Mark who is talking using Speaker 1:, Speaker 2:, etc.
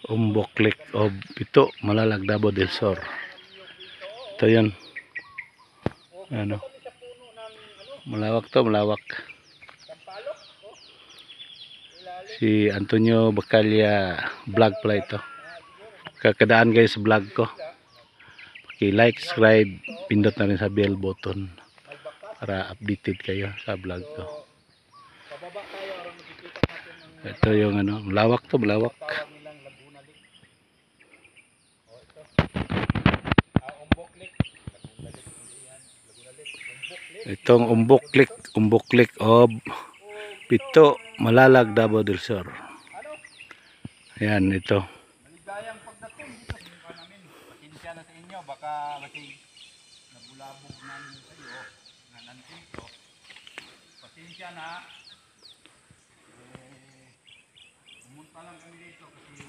Speaker 1: Umbok Lake of Pito, Malalag, Davao del Sur. Ito yun. Ano? Malawak to, malawak. Si Antonio Bacalla vlog pala ito. Kakadaan guys sa vlog ko. Paki-like, subscribe, pindot na rin sa bell button para updated kayo sa vlog ko. Ito yung ano, malawak to, malawak. Itong Umbok Lake of Pito, Malalag, Davao del Sur. Ayan, ito.
Speaker 2: Maligayang pagdating dito sa namin. Pasensya na sa inyo, baka kasi nabulabog namin sa iyo na nandito. Pasensya na. Pumunta lang kami dito kasi